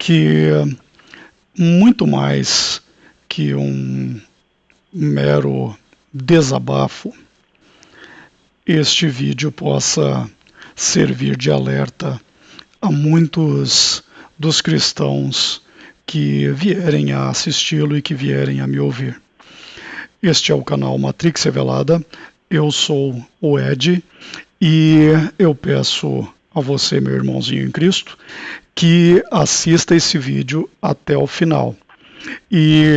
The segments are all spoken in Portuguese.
que muito mais que um mero desabafo, este vídeo possa servir de alerta a muitos dos cristãos que vierem a assisti-lo e que vierem a me ouvir. Este é o canal Matrix Revelada, eu sou o Ed e eu peço a você, meu irmãozinho em Cristo, que assista esse vídeo até o final. E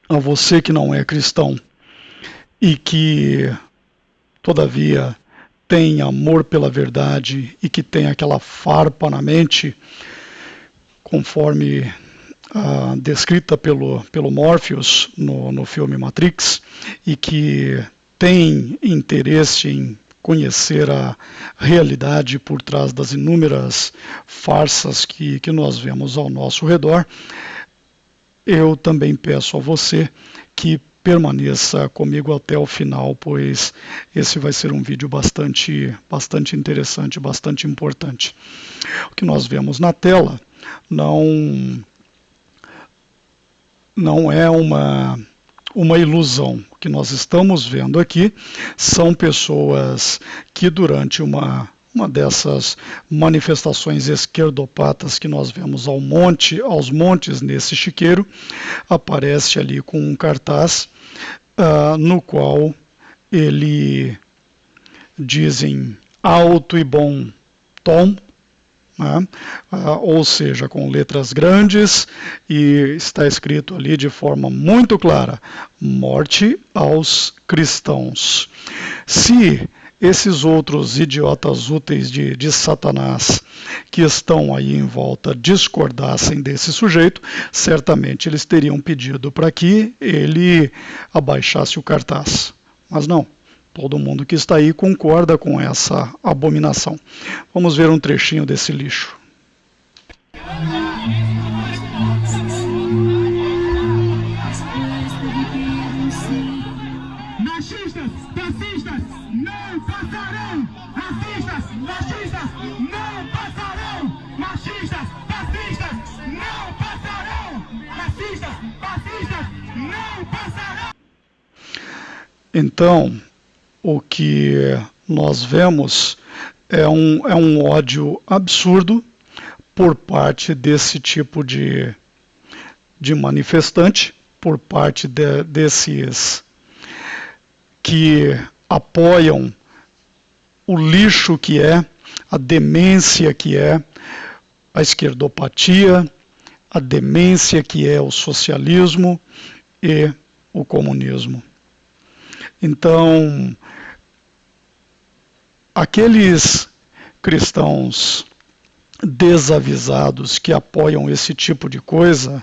a você que não é cristão e que, todavia, tem amor pela verdade e que tem aquela farpa na mente, conforme descrita pelo Morpheus no filme Matrix, e que tem interesse em conhecer a realidade por trás das inúmeras farsas que nós vemos ao nosso redor, eu também peço a você que permaneça comigo até o final, pois esse vai ser um vídeo bastante interessante, bastante importante. O que nós vemos na tela não é uma ilusão. O que nós estamos vendo aqui são pessoas que durante uma dessas manifestações esquerdopatas que nós vemos aos montes nesse chiqueiro, aparece ali com um cartaz no qual ele dizem alto e bom tom, né? Ou seja, com letras grandes, e está escrito ali de forma muito clara: morte aos cristãos. Se esses outros idiotas úteis de Satanás que estão aí em volta discordassem desse sujeito, certamente eles teriam pedido para que ele abaixasse o cartaz. Mas não, todo mundo que está aí concorda com essa abominação. Vamos ver um trechinho desse lixo. Machistas, fascistas, não passarão! Racistas, machistas, não passarão! Machistas, fascistas, não passarão! Racistas, fascistas, não passarão! Então, o que nós vemos é um ódio absurdo por parte desse tipo de manifestante, por parte desses que apoiam o lixo que é, a demência que é a esquerdopatia, a demência que é o socialismo e o comunismo. Então, aqueles cristãos desavisados que apoiam esse tipo de coisa,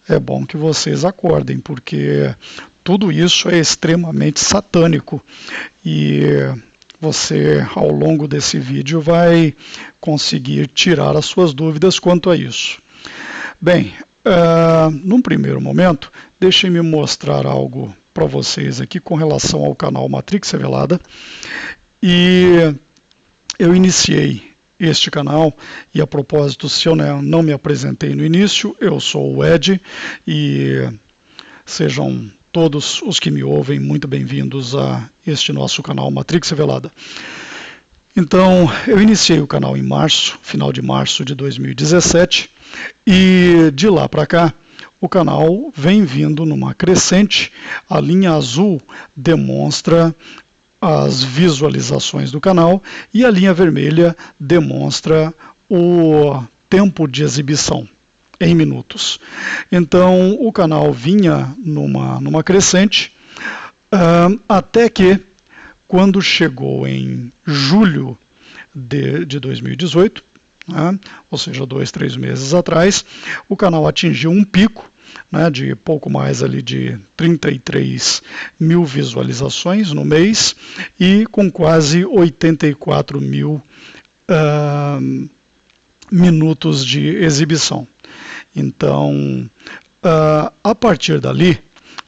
é bom que vocês acordem, porque tudo isso é extremamente satânico e você, ao longo desse vídeo, vai conseguir tirar as suas dúvidas quanto a isso. Bem, num primeiro momento, deixem-me mostrar algo para vocês aqui com relação ao canal Matrix Revelada. E eu iniciei este canal, e a propósito, se eu não me apresentei no início, eu sou o Ed, e sejam todos os que me ouvem muito bem-vindos a este nosso canal Matrix Revelada. Então, eu iniciei o canal em março, final de março de 2017, e de lá para cá, o canal vem vindo numa crescente. A linha azul demonstra as visualizações do canal e a linha vermelha demonstra o tempo de exibição em minutos. Então o canal vinha numa crescente, até que quando chegou em julho de 2018, né, ou seja, 2-3 meses atrás, o canal atingiu um pico, né, de pouco mais ali de 33 mil visualizações no mês e com quase 84 mil minutos de exibição. Então, a partir dali,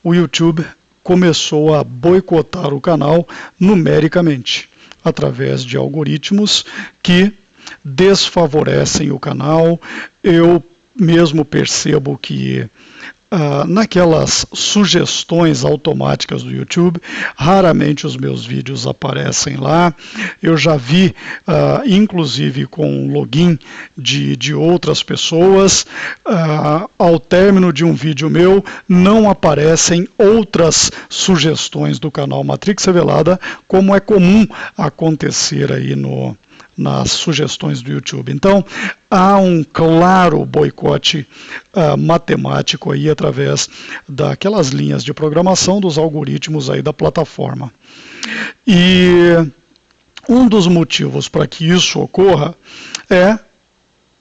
o YouTube começou a boicotar o canal numericamente, através de algoritmos que desfavorecem o canal. Eu mesmo percebo que naquelas sugestões automáticas do YouTube, raramente os meus vídeos aparecem lá. Eu já vi, inclusive com login de outras pessoas, ao término de um vídeo meu, não aparecem outras sugestões do canal Matrix Revelada, como é comum acontecer aí nas sugestões do YouTube. Então, há um claro boicote matemático aí através daquelas linhas de programação dos algoritmos aí da plataforma. E um dos motivos para que isso ocorra é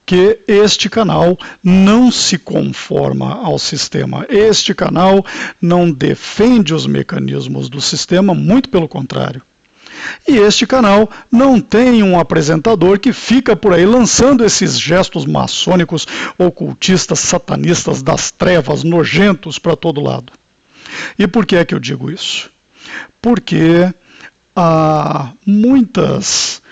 que este canal não se conforma ao sistema. Este canal não defende os mecanismos do sistema, muito pelo contrário. E este canal não tem um apresentador que fica por aí lançando esses gestos maçônicos, ocultistas, satanistas das trevas, nojentos para todo lado. E por que é que eu digo isso? Porque há muitas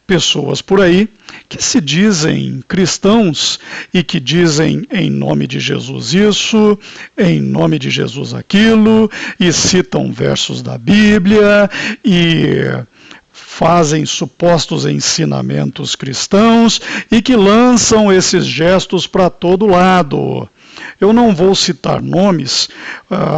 pessoas por aí que se dizem cristãos e que dizem em nome de Jesus isso, em nome de Jesus aquilo, e citam versos da Bíblia e fazem supostos ensinamentos cristãos e que lançam esses gestos para todo lado. Eu não vou citar nomes,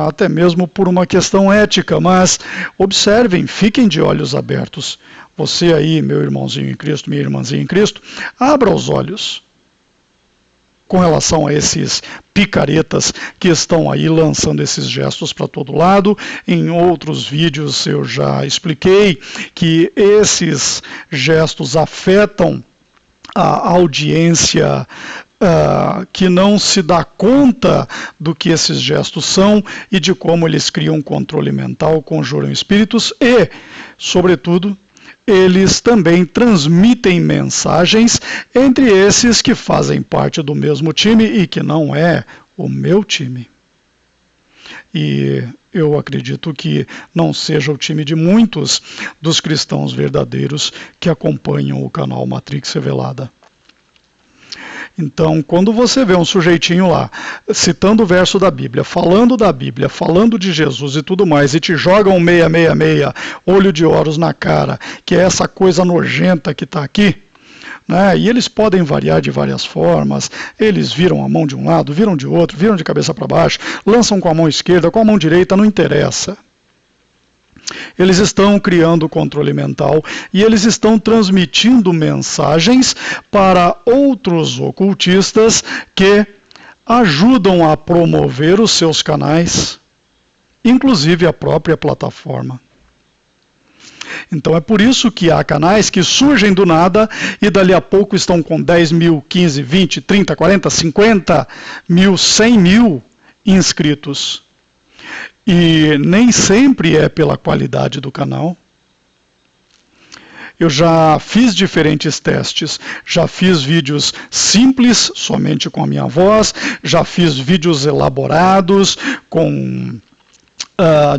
até mesmo por uma questão ética, mas observem, fiquem de olhos abertos. Você aí, meu irmãozinho em Cristo, minha irmãzinha em Cristo, abra os olhos com relação a esses picaretas que estão aí lançando esses gestos para todo lado. Em outros vídeos eu já expliquei que esses gestos afetam a audiência que não se dá conta do que esses gestos são e de como eles criam controle mental, conjuram espíritos e, sobretudo, eles também transmitem mensagens entre esses que fazem parte do mesmo time e que não é o meu time. E eu acredito que não seja o time de muitos dos cristãos verdadeiros que acompanham o canal Matrix Revelada. Então, quando você vê um sujeitinho lá, citando o verso da Bíblia, falando de Jesus e tudo mais, e te joga um 666, olho de ouros na cara, que é essa coisa nojenta que está aqui, né? E eles podem variar de várias formas, eles viram a mão de um lado, viram de outro, viram de cabeça para baixo, lançam com a mão esquerda, com a mão direita, não interessa. Eles estão criando controle mental e eles estão transmitindo mensagens para outros ocultistas que ajudam a promover os seus canais, inclusive a própria plataforma. Então é por isso que há canais que surgem do nada e dali a pouco estão com 10 mil, 15, 20, 30, 40, 50 mil, 100 mil inscritos. E nem sempre é pela qualidade do canal. Eu já fiz diferentes testes, já fiz vídeos simples, somente com a minha voz, já fiz vídeos elaborados, com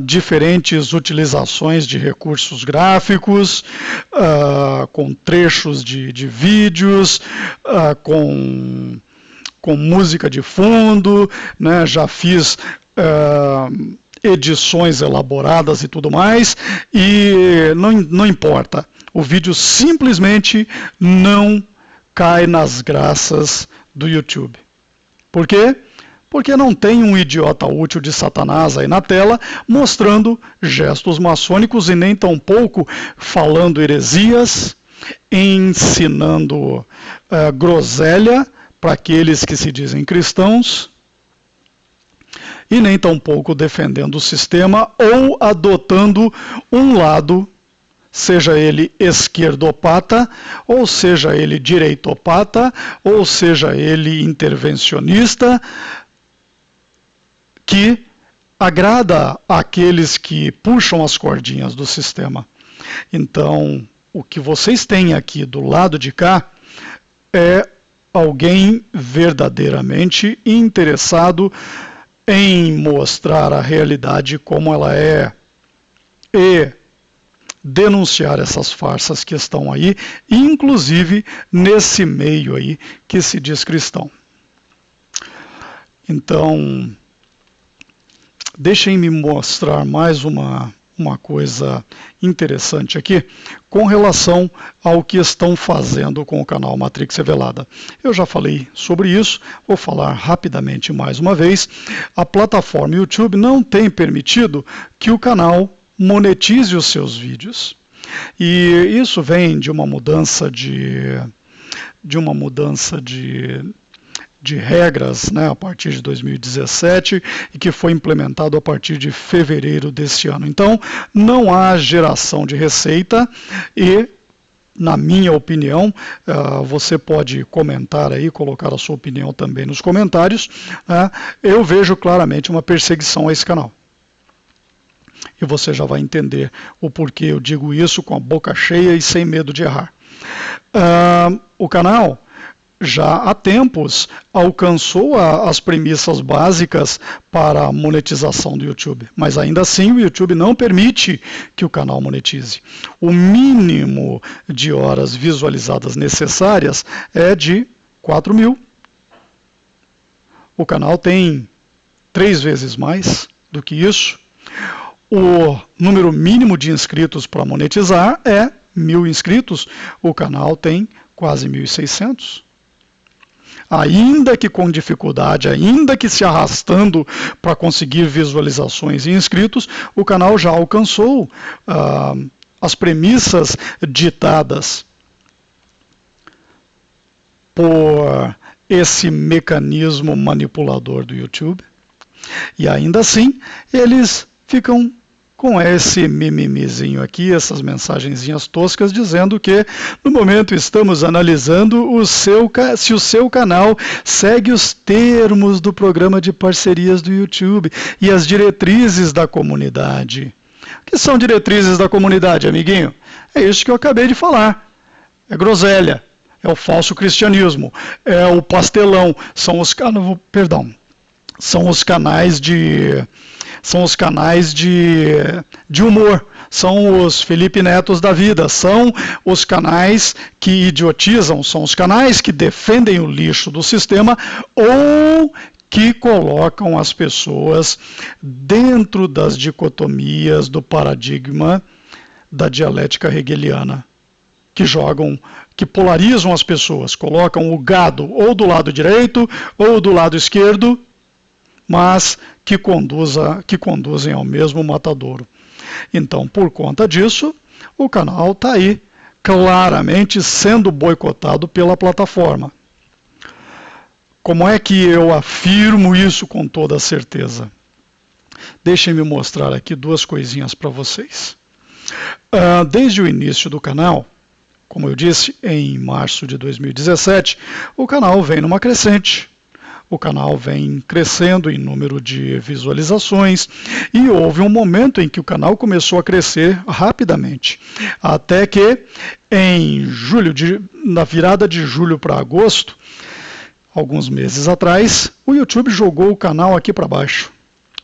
diferentes utilizações de recursos gráficos, com trechos de vídeos, com música de fundo, né? Já fiz edições elaboradas e tudo mais, e não importa, o vídeo simplesmente não cai nas graças do YouTube. Por quê? Porque não tem um idiota útil de Satanás aí na tela mostrando gestos maçônicos e nem tampouco falando heresias, ensinando groselha para aqueles que se dizem cristãos, e nem tampouco defendendo o sistema ou adotando um lado, seja ele esquerdopata, ou seja ele direitopata, ou seja ele intervencionista, que agrada àqueles que puxam as cordinhas do sistema. Então, o que vocês têm aqui do lado de cá é alguém verdadeiramente interessado em mostrar a realidade como ela é e denunciar essas farsas que estão aí, inclusive nesse meio aí que se diz cristão. Então, deixem-me mostrar mais uma coisa interessante aqui com relação ao que estão fazendo com o canal Matrix Revelada. Eu já falei sobre isso, vou falar rapidamente mais uma vez. A plataforma YouTube não tem permitido que o canal monetize os seus vídeos. E isso vem de uma mudança de regras, né, a partir de 2017 e que foi implementado a partir de fevereiro deste ano. Então, não há geração de receita e, na minha opinião, você pode comentar aí, colocar a sua opinião também nos comentários, eu vejo claramente uma perseguição a esse canal. E você já vai entender o porquê eu digo isso com a boca cheia e sem medo de errar. O canal já há tempos alcançou as premissas básicas para a monetização do YouTube, mas ainda assim o YouTube não permite que o canal monetize. O mínimo de horas visualizadas necessárias é de 4.000. O canal tem 3 vezes mais do que isso. O número mínimo de inscritos para monetizar é 1.000 inscritos. O canal tem quase 1.600. Ainda que com dificuldade, ainda que se arrastando para conseguir visualizações e inscritos, o canal já alcançou as premissas ditadas por esse mecanismo manipulador do YouTube. E ainda assim, eles ficam com esse mimimizinho aqui, essas mensagenzinhas toscas, dizendo que no momento estamos analisando se o seu canal segue os termos do programa de parcerias do YouTube e as diretrizes da comunidade. O que são diretrizes da comunidade, amiguinho? É isso que eu acabei de falar. É groselha, é o falso cristianismo, é o pastelão, são os canais de humor, são os Felipe Netos da vida, são os canais que idiotizam, são os canais que defendem o lixo do sistema ou que colocam as pessoas dentro das dicotomias do paradigma da dialética hegeliana, que polarizam as pessoas, colocam o gado ou do lado direito ou do lado esquerdo, mas que conduzem ao mesmo matadouro. Então, por conta disso, o canal está aí, claramente sendo boicotado pela plataforma. Como é que eu afirmo isso com toda certeza? Deixem-me mostrar aqui 2 coisinhas para vocês. Desde o início do canal, como eu disse, em março de 2017, o canal vem numa crescente. O canal vem crescendo em número de visualizações e houve um momento em que o canal começou a crescer rapidamente. Até que em na virada de julho para agosto, alguns meses atrás, o YouTube jogou o canal aqui para baixo.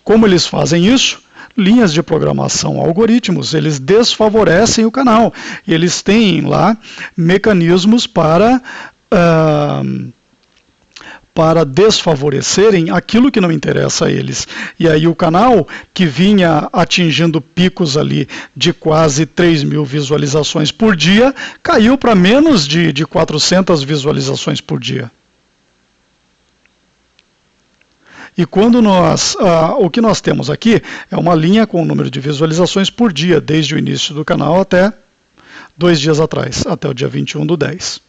Como eles fazem isso? Linhas de programação, algoritmos, eles desfavorecem o canal. E eles têm lá mecanismos para desfavorecerem aquilo que não interessa a eles. E aí o canal, que vinha atingindo picos ali de quase 3.000 visualizações por dia, caiu para menos de 400 visualizações por dia. E quando o que nós temos aqui é uma linha com o número de visualizações por dia, desde o início do canal até 2 dias atrás, até o dia 21/10.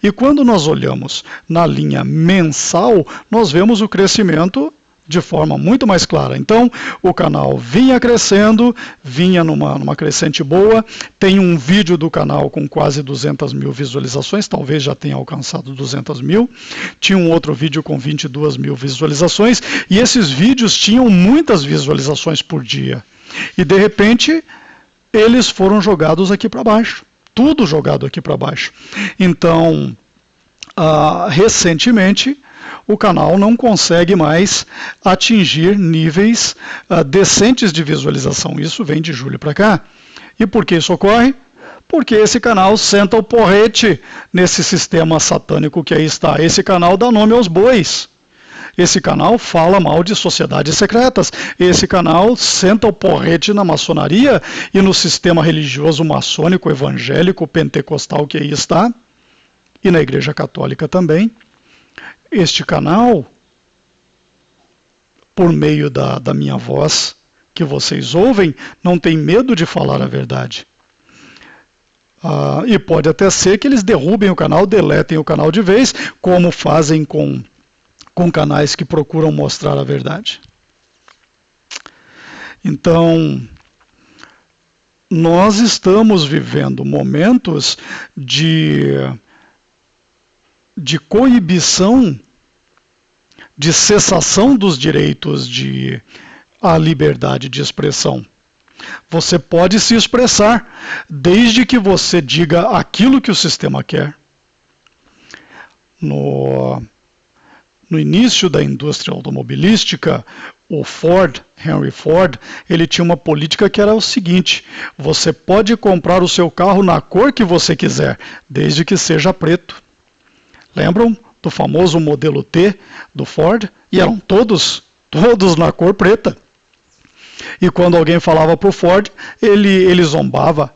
E quando nós olhamos na linha mensal, nós vemos o crescimento de forma muito mais clara. Então, o canal vinha crescendo, vinha numa crescente boa, tem um vídeo do canal com quase 200.000 visualizações, talvez já tenha alcançado 200.000, tinha um outro vídeo com 22.000 visualizações, e esses vídeos tinham muitas visualizações por dia. E, de repente, eles foram jogados aqui para baixo. Tudo jogado aqui para baixo. Então, recentemente, o canal não consegue mais atingir níveis decentes de visualização. Isso vem de julho para cá. E por que isso ocorre? Porque esse canal senta o porrete nesse sistema satânico que aí está. Esse canal dá nome aos bois. Esse canal fala mal de sociedades secretas. Esse canal senta o porrete na maçonaria e no sistema religioso maçônico, evangélico, pentecostal que aí está. E na Igreja Católica também. Este canal, por meio da minha voz que vocês ouvem, não tem medo de falar a verdade. E pode até ser que eles derrubem o canal, deletem o canal de vez, como fazem com canais que procuram mostrar a verdade. Então, nós estamos vivendo momentos de coibição, de cessação dos direitos à liberdade de expressão. Você pode se expressar, desde que você diga aquilo que o sistema quer. No início da indústria automobilística, o Henry Ford, ele tinha uma política que era o seguinte: você pode comprar o seu carro na cor que você quiser, desde que seja preto. Lembram do famoso modelo T do Ford? E eram todos na cor preta. E quando alguém falava para o Ford, ele zombava.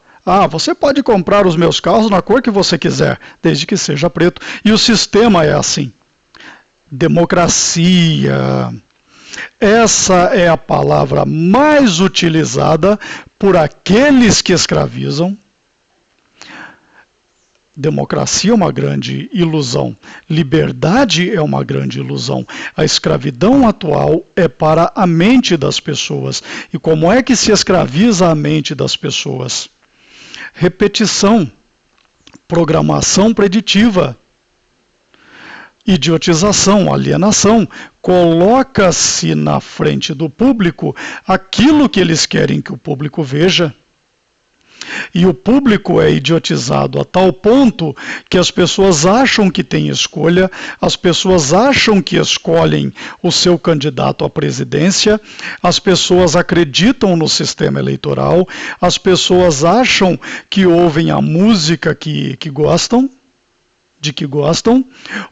Você pode comprar os meus carros na cor que você quiser, desde que seja preto. E o sistema é assim. Democracia. Essa é a palavra mais utilizada por aqueles que escravizam. Democracia é uma grande ilusão. Liberdade é uma grande ilusão. A escravidão atual é para a mente das pessoas. E como é que se escraviza a mente das pessoas? Repetição, programação preditiva, idiotização, alienação. Coloca-se na frente do público aquilo que eles querem que o público veja. E o público é idiotizado a tal ponto que as pessoas acham que têm escolha, as pessoas acham que escolhem o seu candidato à presidência, as pessoas acreditam no sistema eleitoral, as pessoas acham que ouvem a música que gostam,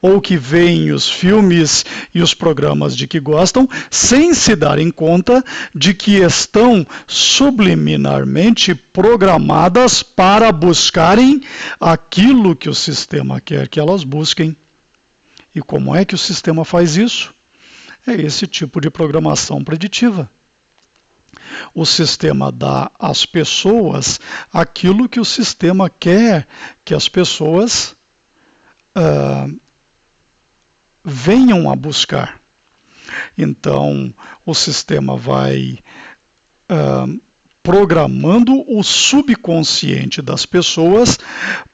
ou que veem os filmes e os programas de que gostam, sem se darem conta de que estão subliminarmente programadas para buscarem aquilo que o sistema quer que elas busquem. E como é que o sistema faz isso? É esse tipo de programação preditiva. O sistema dá às pessoas aquilo que o sistema quer que as pessoas venham a buscar. Então, o sistema vai programando o subconsciente das pessoas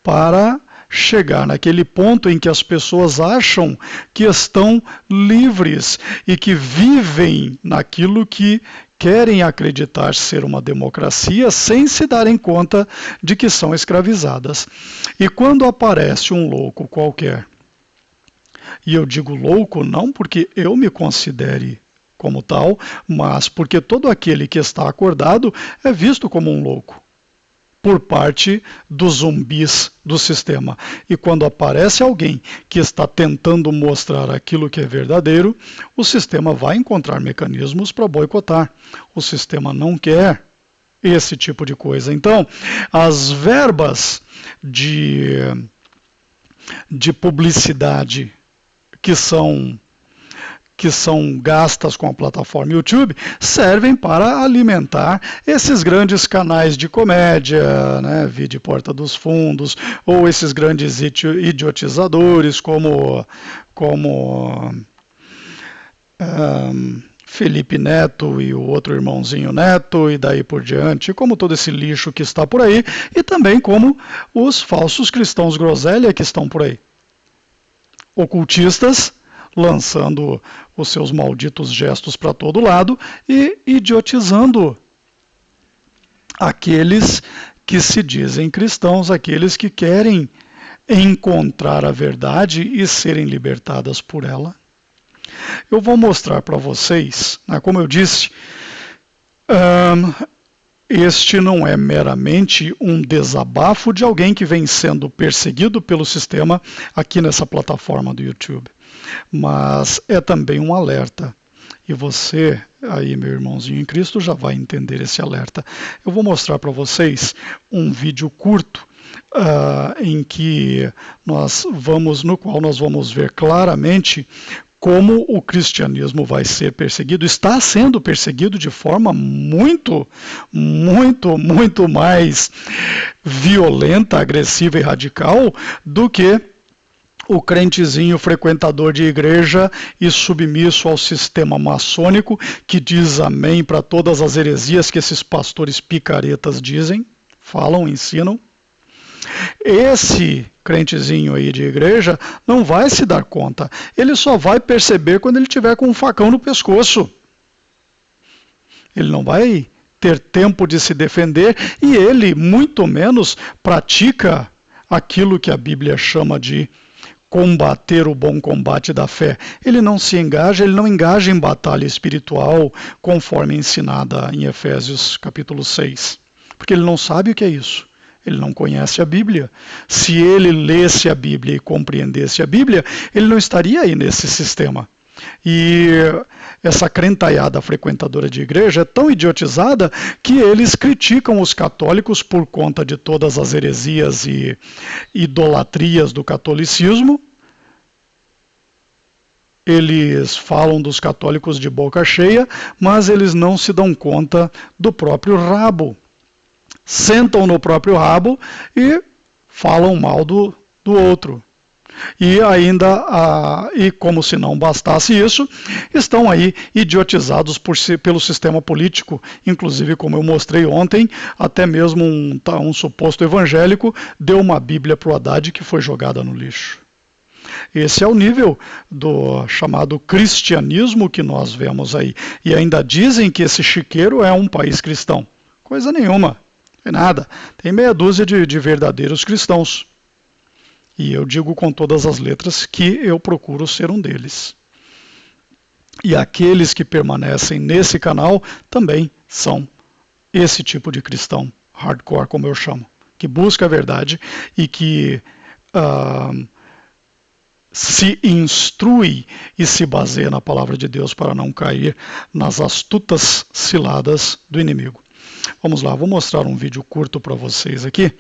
para chegar naquele ponto em que as pessoas acham que estão livres e que vivem naquilo que querem acreditar ser uma democracia sem se darem conta de que são escravizadas. E quando aparece um louco qualquer, e eu digo louco não porque eu me considere como tal, mas porque todo aquele que está acordado é visto como um louco por parte dos zumbis do sistema. E quando aparece alguém que está tentando mostrar aquilo que é verdadeiro, o sistema vai encontrar mecanismos para boicotar. O sistema não quer esse tipo de coisa. Então, as verbas de publicidade que são gastas com a plataforma YouTube, servem para alimentar esses grandes canais de comédia, né, Vide Porta dos Fundos, ou esses grandes idiotizadores como Felipe Neto e o outro irmãozinho Neto, e daí por diante, como todo esse lixo que está por aí, e também como os falsos cristãos groselha que estão por aí. Ocultistas, lançando os seus malditos gestos para todo lado e idiotizando aqueles que se dizem cristãos, aqueles que querem encontrar a verdade e serem libertadas por ela. Eu vou mostrar para vocês, né, como eu disse, este não é meramente um desabafo de alguém que vem sendo perseguido pelo sistema aqui nessa plataforma do YouTube, mas é também um alerta. E você, aí meu irmãozinho em Cristo, já vai entender esse alerta. Eu vou mostrar para vocês um vídeo curto no qual nós vamos ver claramente como o cristianismo vai ser perseguido, está sendo perseguido de forma muito mais violenta, agressiva e radical do que o crentezinho frequentador de igreja e submisso ao sistema maçônico que diz amém para todas as heresias que esses pastores picaretas dizem, falam, ensinam. Esse crentezinho aí de igreja não vai se dar conta. Ele só vai perceber quando ele tiver com um facão no pescoço. Ele não vai ter tempo de se defender e ele, muito menos, pratica aquilo que a Bíblia chama de combater o bom combate da fé. Ele não engaja em batalha espiritual, conforme ensinada em Efésios capítulo 6. Porque ele não sabe o que é isso. Ele não conhece a Bíblia. Se ele lesse a Bíblia e compreendesse a Bíblia, ele não estaria aí nesse sistema. E essa crentaiada frequentadora de igreja é tão idiotizada que eles criticam os católicos por conta de todas as heresias e idolatrias do catolicismo. Eles falam dos católicos de boca cheia, mas eles não se dão conta do próprio rabo. Sentam no próprio rabo e falam mal do outro. E ainda, e como se não bastasse isso, estão aí idiotizados pelo sistema político, inclusive, como eu mostrei ontem, até mesmo um suposto evangélico deu uma Bíblia para o Haddad que foi jogada no lixo. Esse é o nível do chamado cristianismo que nós vemos aí. E ainda dizem que esse chiqueiro é um país cristão. Coisa nenhuma. Não é nada. Tem meia dúzia de verdadeiros cristãos. E eu digo com todas as letras que eu procuro ser um deles. E aqueles que permanecem nesse canal também são esse tipo de cristão hardcore, como eu chamo, que busca a verdade e que se instrui e se baseia na palavra de Deus para não cair nas astutas ciladas do inimigo. Vamos lá, vou mostrar um vídeo curto para vocês aqui.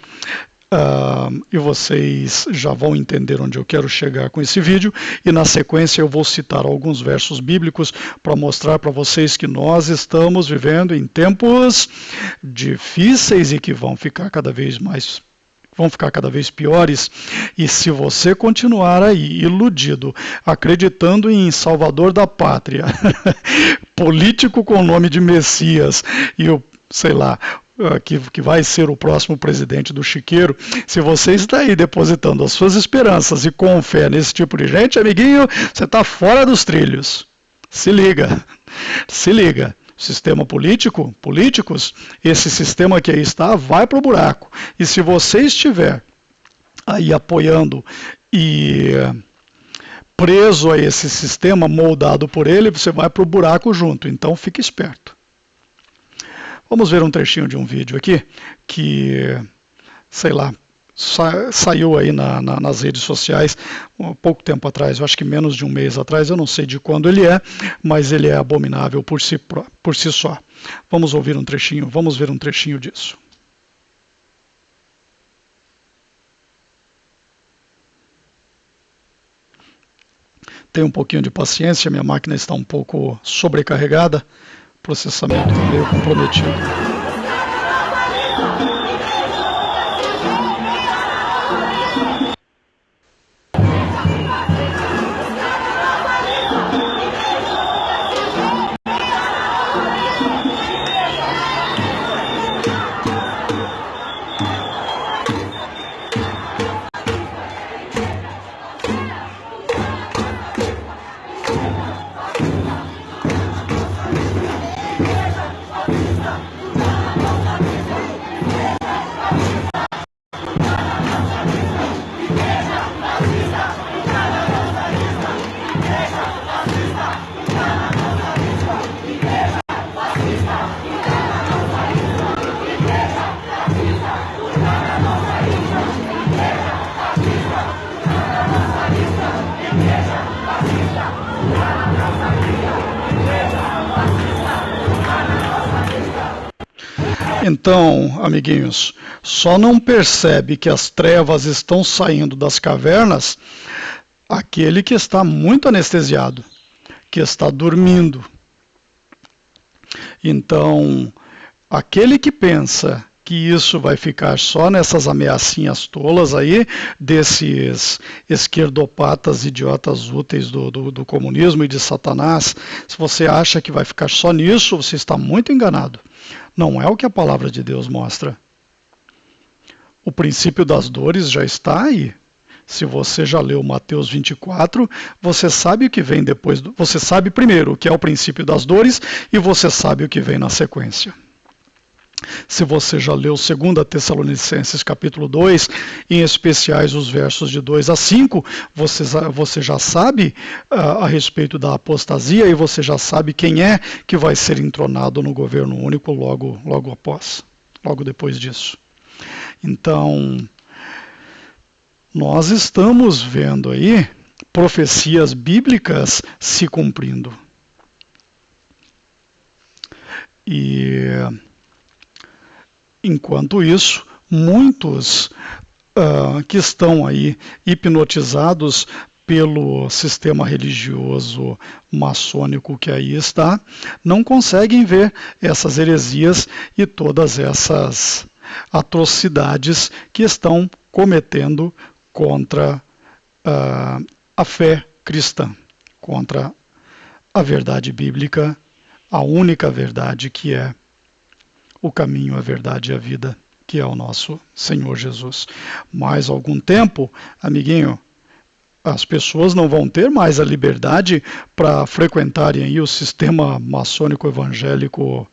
E vocês já vão entender onde eu quero chegar com esse vídeo, e na sequência eu vou citar alguns versos bíblicos para mostrar para vocês que nós estamos vivendo em tempos difíceis e que vão ficar cada vez piores, e se você continuar aí iludido, acreditando em Salvador da Pátria, político com o nome de Messias, e o sei lá, que vai ser o próximo presidente do chiqueiro, se você está aí depositando as suas esperanças e com fé nesse tipo de gente, amiguinho, você está fora dos trilhos. Se liga, se liga. Sistema políticos, esse sistema que aí está, vai para o buraco. E se você estiver aí apoiando e preso a esse sistema, moldado por ele, você vai para o buraco junto. Então fique esperto. Vamos ver um trechinho de um vídeo aqui que, sei lá, saiu aí nas redes sociais há pouco tempo atrás, eu acho que menos de um mês atrás, eu não sei de quando ele é, mas ele é abominável por si só. Vamos ver um trechinho disso. Tenha um pouquinho de paciência, minha máquina está um pouco sobrecarregada. Processamento meio comprometido. Então, amiguinhos, só não percebe que as trevas estão saindo das cavernas aquele que está muito anestesiado, que está dormindo. Então, aquele que pensa que isso vai ficar só nessas ameaçinhas tolas aí, desses esquerdopatas idiotas úteis do comunismo e de Satanás, se você acha que vai ficar só nisso, você está muito enganado. Não é o que a palavra de Deus mostra. O princípio das dores já está aí. Se você já leu Mateus 24, você sabe o que vem depois. Você sabe primeiro o que é o princípio das dores e você sabe o que vem na sequência. Se você já leu 2 Tessalonicenses capítulo 2, em especiais os versos de 2 a 5, você já sabe a respeito da apostasia e você já sabe quem é que vai ser entronado no governo único logo depois disso. Então, nós estamos vendo aí profecias bíblicas se cumprindo. E enquanto isso, muitos que estão aí hipnotizados pelo sistema religioso maçônico que aí está, não conseguem ver essas heresias e todas essas atrocidades que estão cometendo contra a fé cristã, contra a verdade bíblica, a única verdade que é o caminho, a verdade e a vida, que é o nosso Senhor Jesus. Mais algum tempo, amiguinho, as pessoas não vão ter mais a liberdade para frequentarem aí o sistema maçônico evangélico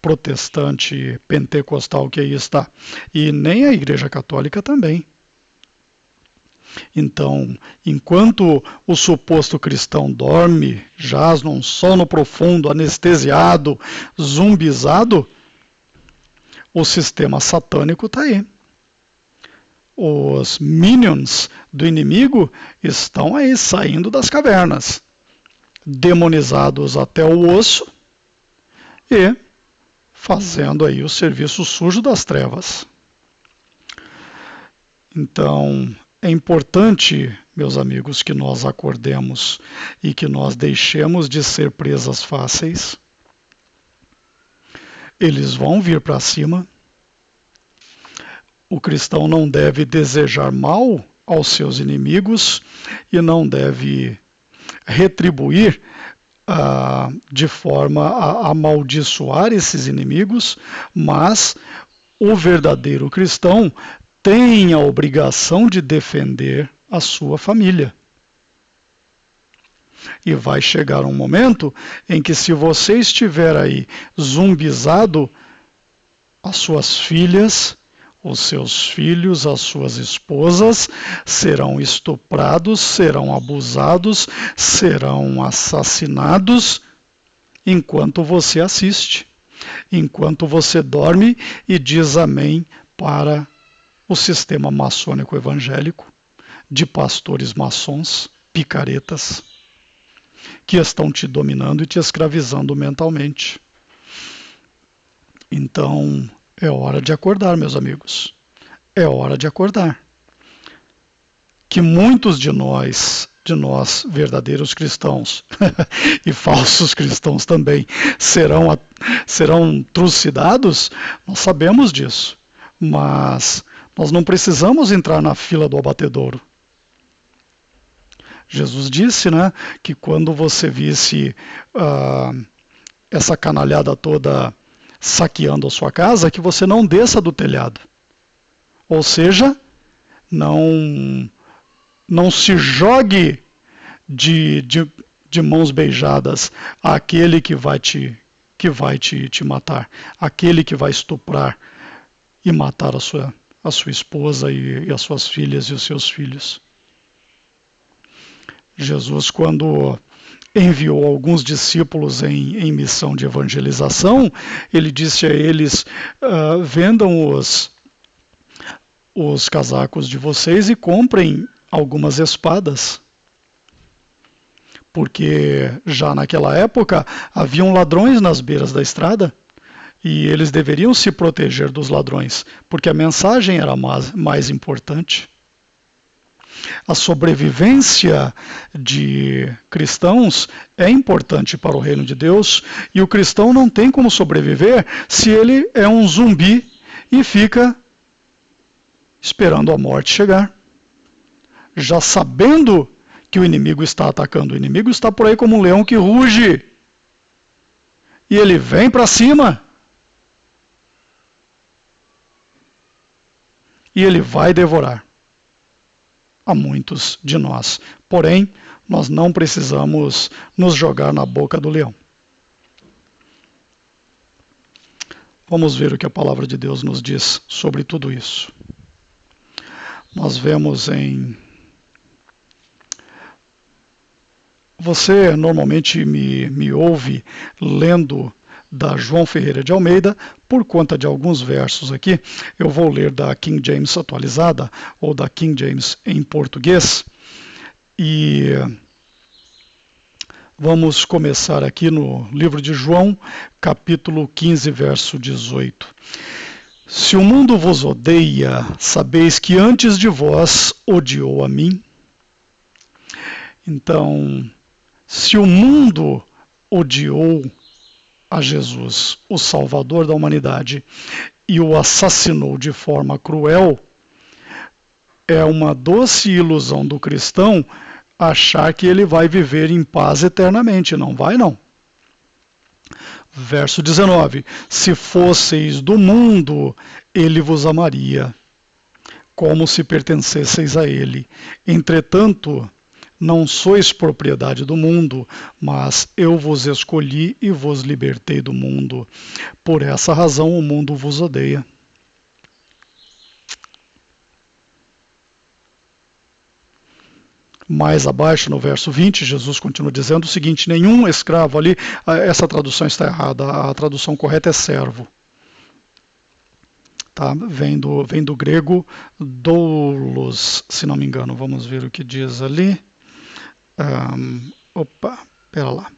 protestante pentecostal que aí está. E nem a Igreja Católica também. Então, enquanto o suposto cristão dorme, jaz num sono profundo, anestesiado, zumbizado, o sistema satânico está aí. Os minions do inimigo estão aí saindo das cavernas, demonizados até o osso e fazendo aí o serviço sujo das trevas. Então, é importante, meus amigos, que nós acordemos e que nós deixemos de ser presas fáceis. Eles vão vir para cima. O cristão não deve desejar mal aos seus inimigos e não deve retribuir de forma a amaldiçoar esses inimigos, mas o verdadeiro cristão tem a obrigação de defender a sua família. E vai chegar um momento em que, se você estiver aí zumbizado, as suas filhas, os seus filhos, as suas esposas serão estuprados, serão abusados, serão assassinados enquanto você assiste, enquanto você dorme e diz amém para o sistema maçônico evangélico de pastores maçons, picaretas, que estão te dominando e te escravizando mentalmente. Então, é hora de acordar, meus amigos. É hora de acordar. Que muitos de nós verdadeiros cristãos, e falsos cristãos também, serão trucidados, nós sabemos disso. Mas nós não precisamos entrar na fila do abatedouro. Jesus disse, né, que quando você visse essa canalhada toda saqueando a sua casa, que você não desça do telhado. Ou seja, não se jogue de mãos beijadas àquele que vai te matar, aquele que vai estuprar e matar a sua esposa e as suas filhas e os seus filhos. Jesus, quando enviou alguns discípulos em missão de evangelização, ele disse a eles, vendam os casacos de vocês e comprem algumas espadas. Porque já naquela época haviam ladrões nas beiras da estrada e eles deveriam se proteger dos ladrões, porque a mensagem era mais importante. A sobrevivência de cristãos é importante para o reino de Deus, e o cristão não tem como sobreviver se ele é um zumbi e fica esperando a morte chegar, já sabendo que o inimigo está atacando. O inimigo está por aí como um leão que ruge, e ele vem para cima, e ele vai devorar a muitos de nós. Porém, nós não precisamos nos jogar na boca do leão. Vamos ver o que a palavra de Deus nos diz sobre tudo isso. Nós vemos em... Você normalmente me ouve lendo da João Ferreira de Almeida, por conta de alguns versos aqui. Eu vou ler da King James atualizada, ou da King James em português, e vamos começar aqui no livro de João, capítulo 15, verso 18. Se o mundo vos odeia, sabeis que antes de vós odiou a mim. Então, se o mundo odiou a Jesus, o Salvador da humanidade, e o assassinou de forma cruel, é uma doce ilusão do cristão achar que ele vai viver em paz eternamente. Não vai, não. Verso 19: se fosseis do mundo, ele vos amaria, como se pertencesseis a ele. Entretanto, não sois propriedade do mundo, mas eu vos escolhi e vos libertei do mundo. Por essa razão o mundo vos odeia. Mais abaixo, no verso 20, Jesus continua dizendo o seguinte: nenhum escravo ali, essa tradução está errada, a tradução correta é servo. Tá? Vem do grego doulos, se não me engano. Vamos ver o que diz ali. Pera lá.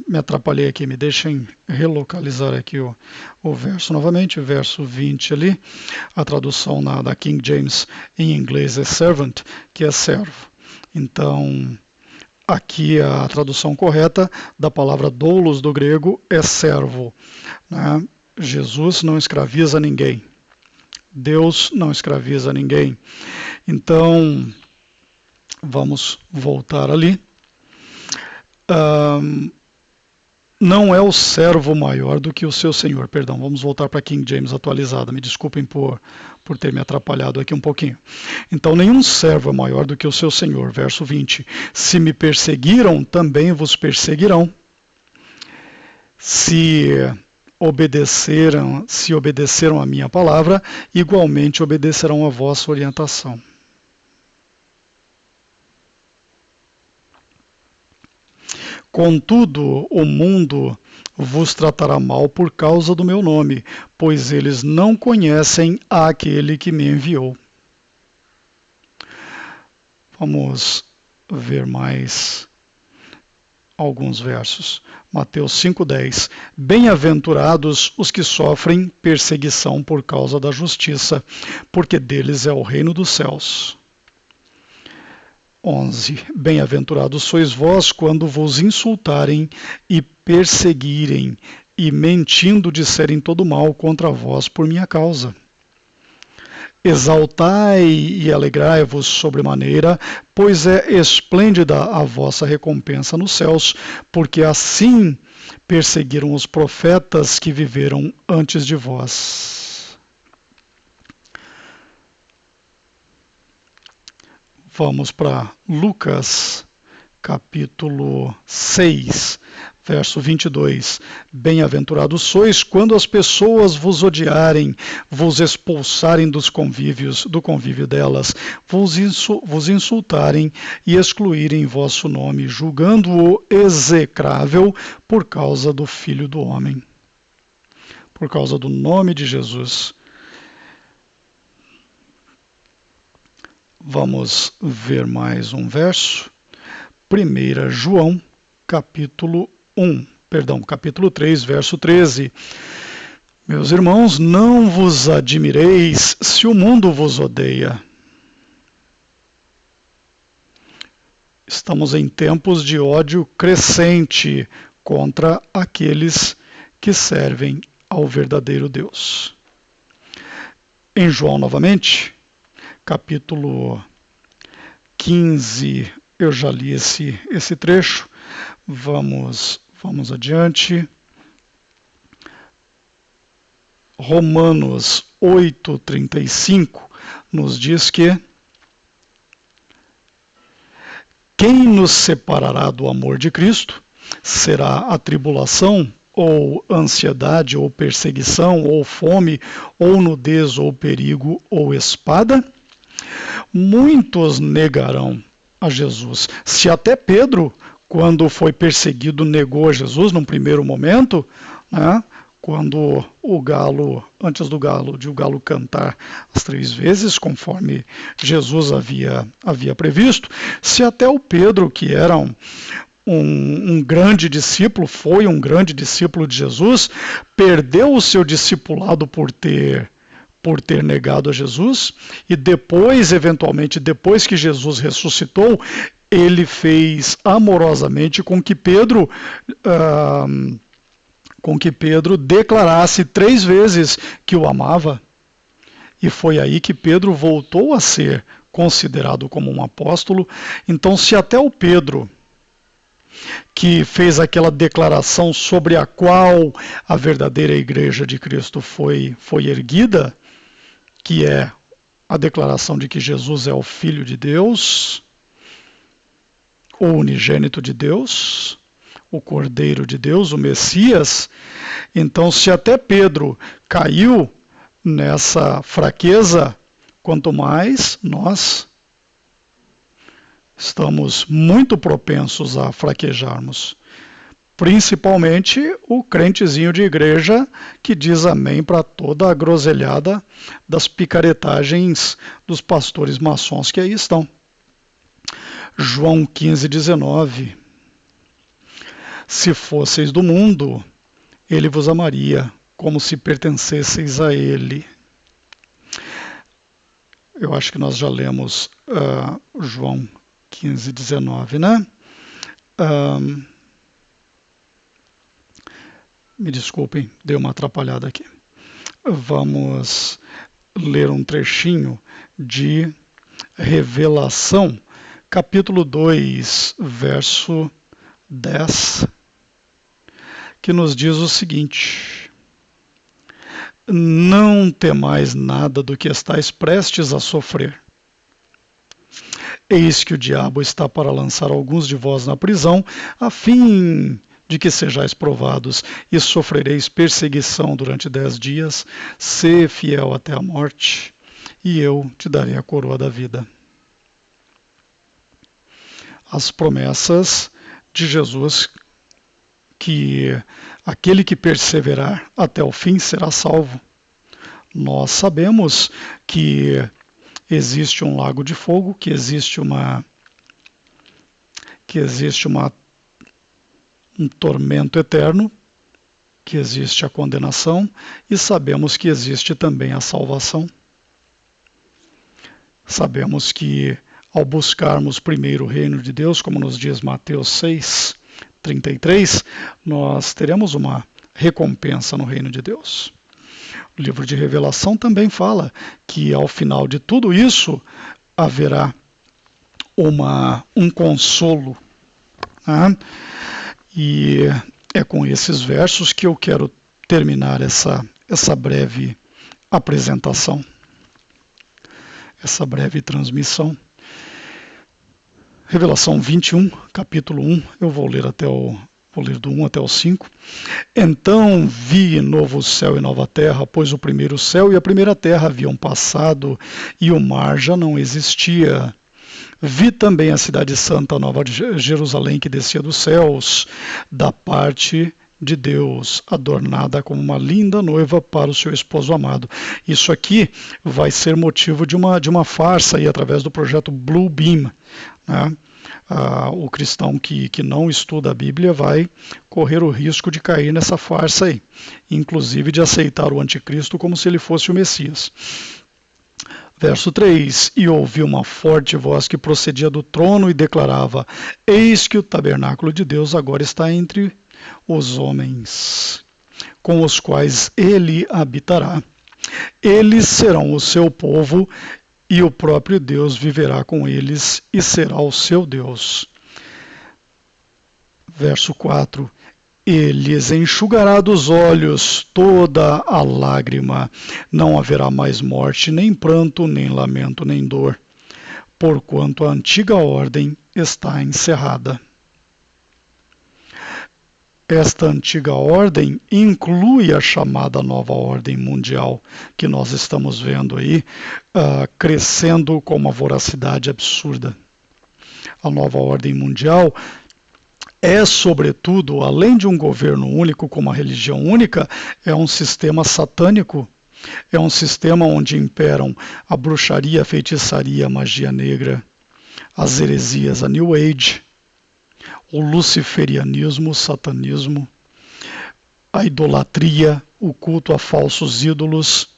Me atrapalhei aqui, me deixem relocalizar aqui o verso novamente, verso 20 ali. A tradução da King James em inglês é servant, que é servo. Então, aqui a tradução correta da palavra doulos do grego é servo, né? Jesus não escraviza ninguém. Deus não escraviza ninguém. Então, vamos voltar ali. Não é o servo maior do que o seu senhor. Perdão, vamos voltar para King James atualizada. Me desculpem por ter me atrapalhado aqui um pouquinho. Então, nenhum servo é maior do que o seu senhor. Verso 20. Se me perseguiram, também vos perseguirão. Se obedeceram a minha palavra, igualmente obedecerão a vossa orientação. Contudo, o mundo vos tratará mal por causa do meu nome, pois eles não conhecem aquele que me enviou. Vamos ver mais alguns versos. Mateus 5,10. Bem-aventurados os que sofrem perseguição por causa da justiça, porque deles é o reino dos céus. 11. Bem-aventurados sois vós quando vos insultarem e perseguirem, e mentindo disserem todo mal contra vós por minha causa. Exaltai e alegrai-vos sobremaneira, pois é esplêndida a vossa recompensa nos céus, porque assim perseguiram os profetas que viveram antes de vós. Vamos para Lucas, capítulo 6, verso 22. Bem-aventurados sois quando as pessoas vos odiarem, vos expulsarem do convívio delas, vos insultarem e excluírem vosso nome, julgando-o execrável por causa do Filho do Homem. Por causa do nome de Jesus. Vamos ver mais um verso. 1 João, capítulo 1, capítulo 3, verso 13. Meus irmãos, não vos admireis se o mundo vos odeia. Estamos em tempos de ódio crescente contra aqueles que servem ao verdadeiro Deus. Em João, novamente, capítulo 15, eu já li esse trecho. Vamos adiante. Romanos 8:35 nos diz que quem nos separará do amor de Cristo? Será a tribulação, ou ansiedade, ou perseguição, ou fome, ou nudez, ou perigo, ou espada? Muitos negarão a Jesus. Se até Pedro, quando foi perseguido, negou a Jesus num primeiro momento, né? Quando antes de o galo cantar as 3 vezes, conforme Jesus havia previsto, se até o Pedro, que era um grande discípulo, foi um grande discípulo de Jesus, perdeu o seu discipulado por ter negado a Jesus, e depois, eventualmente, depois que Jesus ressuscitou, ele fez amorosamente com que Pedro declarasse 3 vezes que o amava, e foi aí que Pedro voltou a ser considerado como um apóstolo. Então, se até o Pedro, que fez aquela declaração sobre a qual a verdadeira igreja de Cristo foi erguida, que é a declaração de que Jesus é o Filho de Deus, o unigênito de Deus, o Cordeiro de Deus, o Messias. Então, se até Pedro caiu nessa fraqueza, quanto mais nós estamos muito propensos a fraquejarmos. Principalmente o crentezinho de igreja que diz amém para toda a groselhada das picaretagens dos pastores maçons que aí estão. João 15:19. Se fosseis do mundo, ele vos amaria, como se pertencesseis a ele. Eu acho que nós já lemos João 15:19, né? Me desculpem, dei uma atrapalhada aqui. Vamos ler um trechinho de Revelação, capítulo 2, verso 10, que nos diz o seguinte: não temais nada do que estáis prestes a sofrer. Eis que o diabo está para lançar alguns de vós na prisão, a fim de que sejais provados, e sofrereis perseguição durante 10 dias, sê fiel até a morte, e eu te darei a coroa da vida. As promessas de Jesus, que aquele que perseverar até o fim será salvo. Nós sabemos que existe um lago de fogo, que existe um tormento eterno, que existe a condenação, e sabemos que existe também a salvação. Sabemos que ao buscarmos primeiro o reino de Deus, como nos diz Mateus 6:33, nós teremos uma recompensa no reino de Deus. O livro de Revelação também fala que ao final de tudo isso haverá um consolo, né? E é com esses versos que eu quero terminar essa breve apresentação, essa breve transmissão. Revelação 21, capítulo 1, eu vou ler do 1 até o 5. Então vi novo céu e nova terra, pois o primeiro céu e a primeira terra haviam passado, e o mar já não existia. Vi também a cidade santa, a nova Jerusalém, que descia dos céus, da parte de Deus, adornada como uma linda noiva para o seu esposo amado. Isso aqui vai ser motivo de uma farsa aí, através do projeto Blue Beam, né? O cristão que não estuda a Bíblia vai correr o risco de cair nessa farsa aí, inclusive de aceitar o anticristo como se ele fosse o Messias. Verso 3, e ouvi uma forte voz que procedia do trono e declarava, eis que o tabernáculo de Deus agora está entre os homens, com os quais ele habitará. Eles serão o seu povo, e o próprio Deus viverá com eles e será o seu Deus. Verso 4, Ele enxugará dos olhos toda a lágrima, não haverá mais morte, nem pranto, nem lamento, nem dor, porquanto a antiga ordem está encerrada. Esta antiga ordem inclui a chamada nova ordem mundial, que nós estamos vendo aí, crescendo com uma voracidade absurda. A nova ordem mundial é, sobretudo, além de um governo único com uma religião única, é um sistema satânico. É um sistema onde imperam a bruxaria, a feitiçaria, a magia negra, as heresias, a New Age, o luciferianismo, o satanismo, a idolatria, o culto a falsos ídolos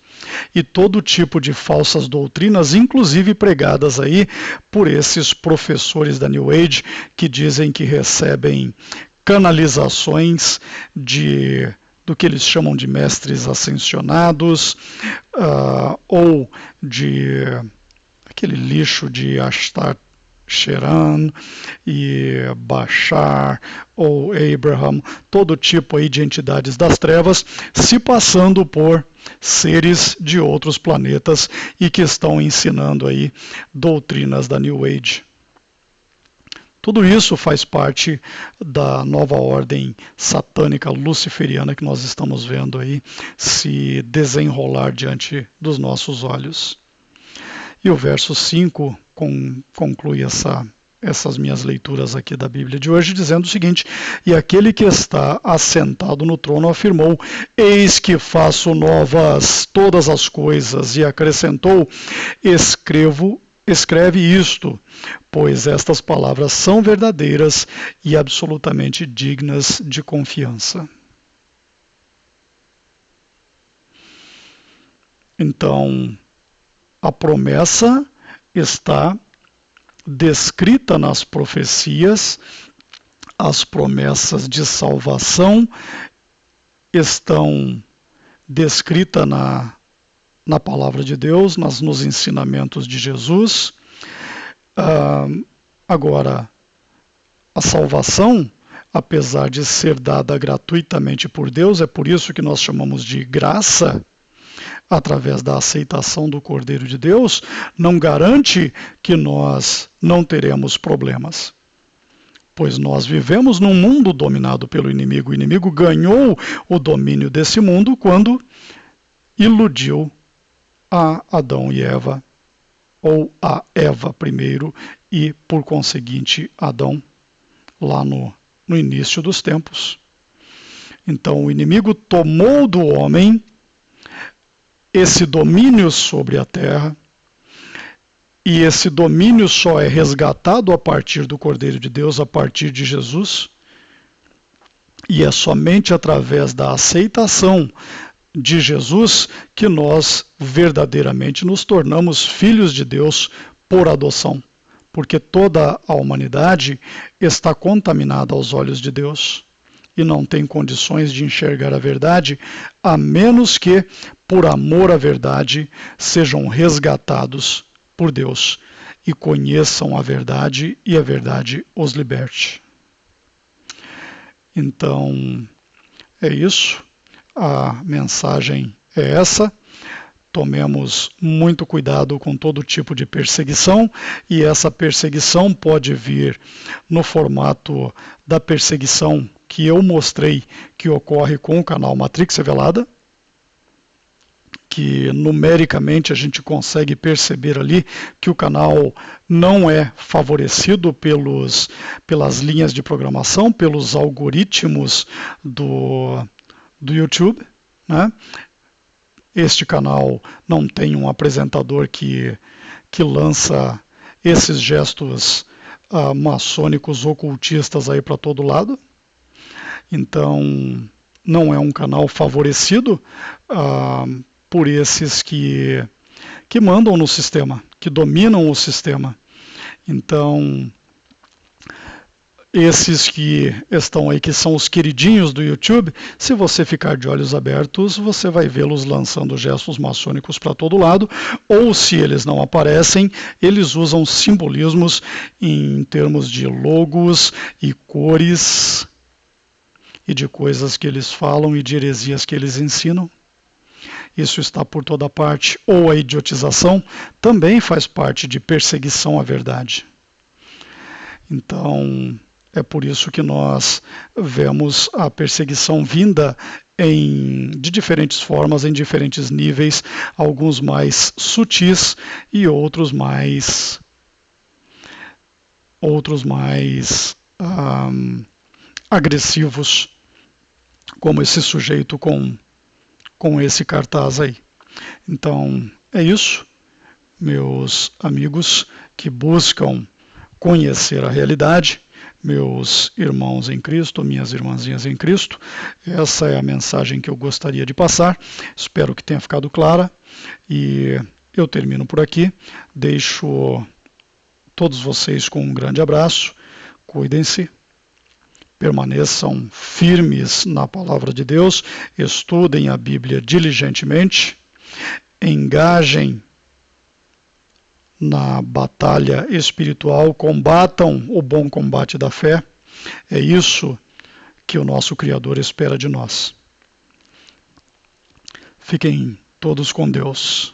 e todo tipo de falsas doutrinas, inclusive pregadas aí por esses professores da New Age que dizem que recebem canalizações do que eles chamam de mestres ascensionados, ou de aquele lixo de Ashtar Sheran e Bashar ou Abraham, todo tipo aí de entidades das trevas, se passando por seres de outros planetas e que estão ensinando aí doutrinas da New Age. Tudo isso faz parte da nova ordem satânica luciferiana que nós estamos vendo aí se desenrolar diante dos nossos olhos. E o verso 5 conclui essas minhas leituras aqui da Bíblia de hoje, dizendo o seguinte, e aquele que está assentado no trono afirmou, eis que faço novas todas as coisas, e acrescentou, escreve isto, pois estas palavras são verdadeiras e absolutamente dignas de confiança. Então, a promessa está descrita nas profecias, as promessas de salvação estão descritas na palavra de Deus, nos ensinamentos de Jesus. Agora, a salvação, apesar de ser dada gratuitamente por Deus, é por isso que nós chamamos de graça, através da aceitação do Cordeiro de Deus, não garante que nós não teremos problemas. Pois nós vivemos num mundo dominado pelo inimigo. O inimigo ganhou o domínio desse mundo quando iludiu a Adão e Eva, ou a Eva primeiro e, por conseguinte, Adão, lá no início dos tempos. Então o inimigo tomou do homem esse domínio sobre a terra, e esse domínio só é resgatado a partir do Cordeiro de Deus, a partir de Jesus, e é somente através da aceitação de Jesus que nós verdadeiramente nos tornamos filhos de Deus por adoção, porque toda a humanidade está contaminada aos olhos de Deus e não tem condições de enxergar a verdade, a menos que, por amor à verdade, sejam resgatados por Deus e conheçam a verdade e a verdade os liberte. Então, é isso. A mensagem é essa. Tomemos muito cuidado com todo tipo de perseguição, e essa perseguição pode vir no formato da perseguição que eu mostrei que ocorre com o canal Matrix Revelada, que numericamente a gente consegue perceber ali que o canal não é favorecido pelas linhas de programação, pelos algoritmos do YouTube, né? Este canal não tem um apresentador que lança esses gestos maçônicos ocultistas aí para todo lado. Então, não é um canal favorecido por esses que mandam no sistema, que dominam o sistema. Então, esses que estão aí, que são os queridinhos do YouTube, se você ficar de olhos abertos, você vai vê-los lançando gestos maçônicos para todo lado, ou se eles não aparecem, eles usam simbolismos em termos de logos e cores e de coisas que eles falam e de heresias que eles ensinam. Isso está por toda parte. Ou a idiotização também faz parte de perseguição à verdade. Então, é por isso que nós vemos a perseguição vinda de diferentes formas, em diferentes níveis, alguns mais sutis e outros mais agressivos, como esse sujeito com esse cartaz aí. Então, é isso, meus amigos que buscam conhecer a realidade, meus irmãos em Cristo, minhas irmãzinhas em Cristo. Essa é a mensagem que eu gostaria de passar. Espero que tenha ficado clara e eu termino por aqui. Deixo todos vocês com um grande abraço. Cuidem-se. Permaneçam firmes na palavra de Deus, estudem a Bíblia diligentemente, engajem na batalha espiritual, combatam o bom combate da fé. É isso que o nosso Criador espera de nós. Fiquem todos com Deus.